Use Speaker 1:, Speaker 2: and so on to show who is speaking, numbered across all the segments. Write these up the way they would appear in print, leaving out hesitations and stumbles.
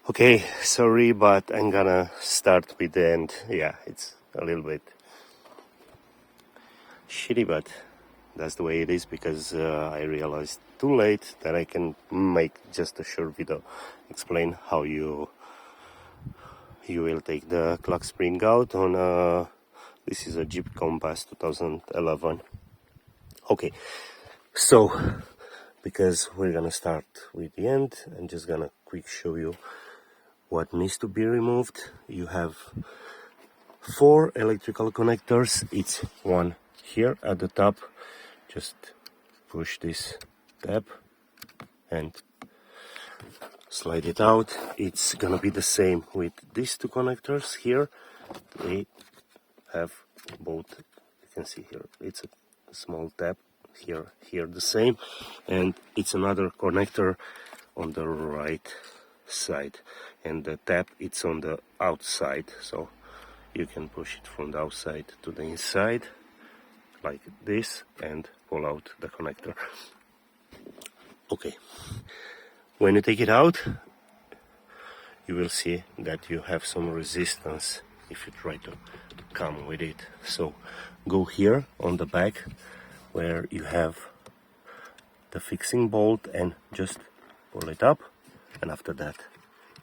Speaker 1: Okay, sorry, but I'm gonna start with the end. Yeah, it's a little bit shitty, but that's the way it is, because I realized too late that I can make just a short video explain how you will take the clock spring out on this is a Jeep Compass 2011. Okay, so because we're gonna start with the end, I'm just gonna quick show you what needs to be removed. You have 4 electrical connectors. It's one here at the top. Just push this tab and slide it out. It's gonna be the same with these 2 connectors here. They have both, you can see here, it's a small tab here the same, and it's another connector on the right side, and the tab it's on the outside, so you can push it from the outside to the inside like this and pull out the connector. Okay, when you take it out, you will see that you have some resistance if you try to come with it. So go here on the back where you have the fixing bolt and just pull it up, and after that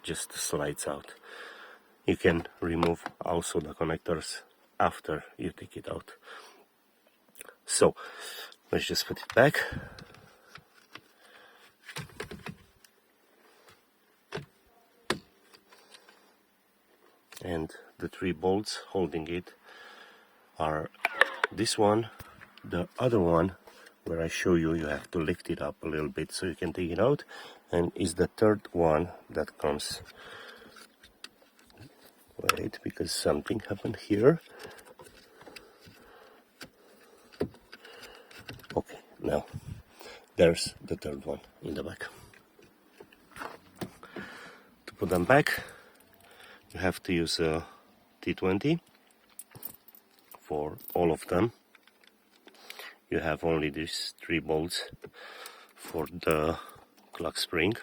Speaker 1: just slides out. You can remove also the connectors after you take it out. So let's just put it back. And the 3 bolts holding it are this one, the other one where I show you, you have to lift it up a little bit so you can take it out, and is the 3rd one that comes. Wait, because something happened here. Okay, now there's the 3rd one in the back. To put them back, you have to use a T20 for all of them. You have only these 3 bolts for the clock spring.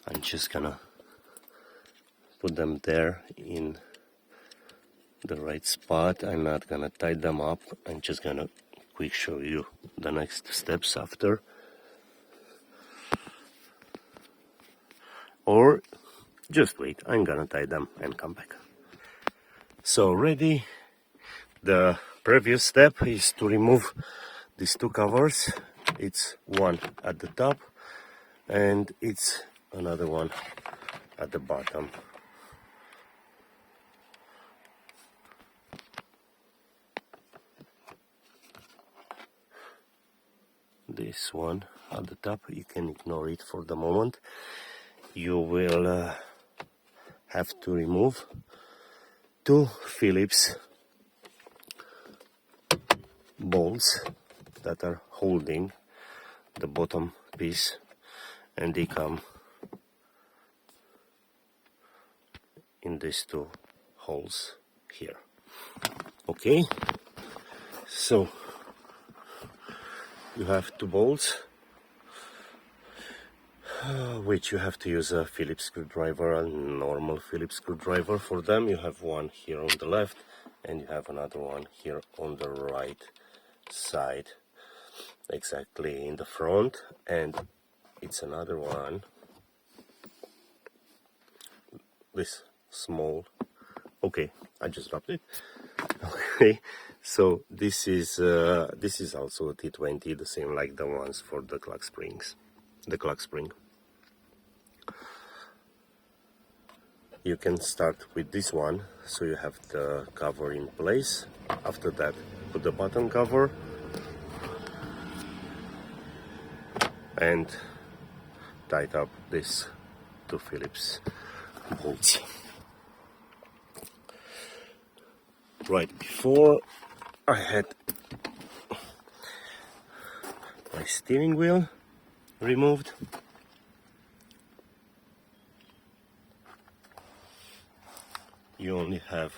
Speaker 1: I'm just gonna put them there in the right spot. I'm not gonna tie them up. I'm just gonna quick show you the next steps after. Or just wait, I'm gonna tie them and come back. So ready, the previous step is to remove these 2 covers. It's one at the top and it's another one at the bottom. This one at the top, you can ignore it for the moment. You will have to remove 2 Phillips bolts that are holding the bottom piece, and they come in these 2 holes here. Okay, so you have 2 bolts, which you have to use a Phillips screwdriver, a normal Phillips screwdriver for them. You have one here on the left and you have another one here on the right side, exactly in the front, and it's another one, this small. Okay, I just dropped it. Okay, so this is also a T20, the same like the ones for the clock springs, the clock spring. You can start with this one, so you have the cover in place. After that, put the bottom cover and tight up these 2 Phillips bolts. Right before, I had my steering wheel removed. You only have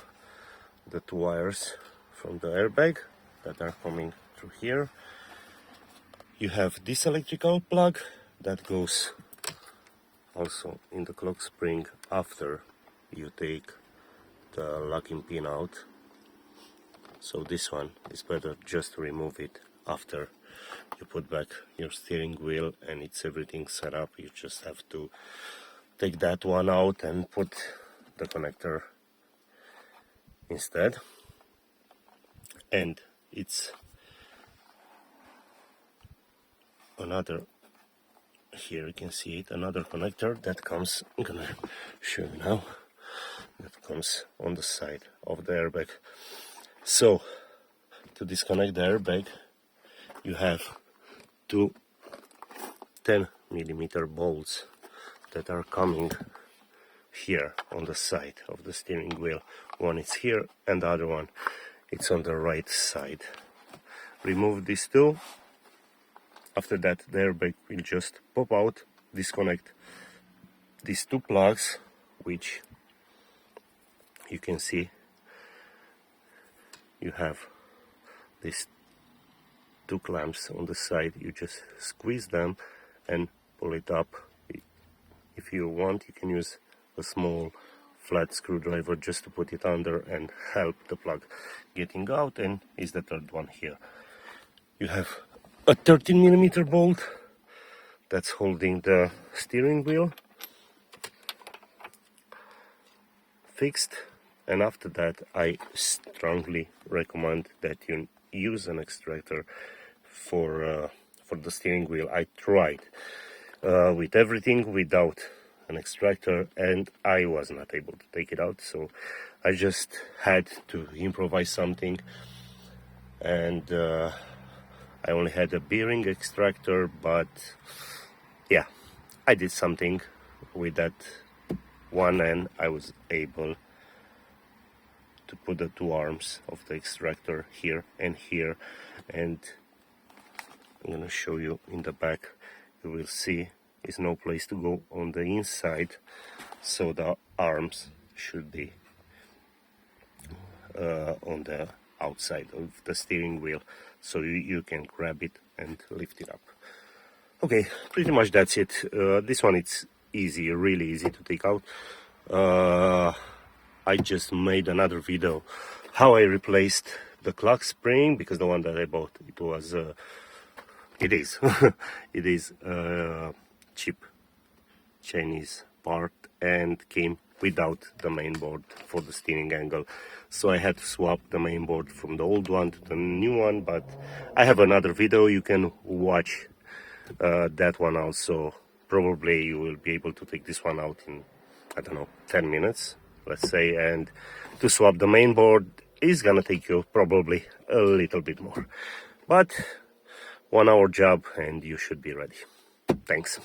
Speaker 1: the 2 wires from the airbag that are coming through here. You have this electrical plug that goes also in the clock spring after you take the locking pin out. So this one is better just to remove it after you put back your steering wheel and it's everything set up. You just have to take that one out and put the connector instead. And it's another, here you can see it, another connector that comes, I'm gonna show you now, that comes on the side of the airbag. So to disconnect the airbag, you have two 10mm bolts that are coming here on the side of the steering wheel. One is here and the other one it's on the right side. Remove these two. After that the airbag will just pop out. Disconnect these two plugs, which you can see you have these two clamps on the side. You just squeeze them and pull it up. If you want, you can use a small flat screwdriver just to put it under and help the plug getting out. And is the third one here. You have a 13mm bolt that's holding the steering wheel fixed, and after that I strongly recommend that you use an extractor for the steering wheel. I tried with everything without an extractor and I was not able to take it out, so I just had to improvise something, and I only had a bearing extractor, but yeah, I did something with that one and I was able to put the two arms of the extractor here and here, and I'm gonna show you in the back. You will see is no place to go on the inside, so the arms should be on the outside of the steering wheel, so you can grab it and lift it up. Okay, pretty much that's it. This one it's easy, really easy to take out. I just made another video how I replaced the clock spring, because the one that I bought, it was it is it is cheap Chinese part and came without the main board for the steering angle, so I had to swap the main board from the old one to the new one. But I have another video, you can watch that one also. Probably you will be able to take this one out in, I don't know, 10 minutes, let's say, and to swap the main board is gonna take you probably a little bit more, but 1 hour job and you should be ready. Thanks.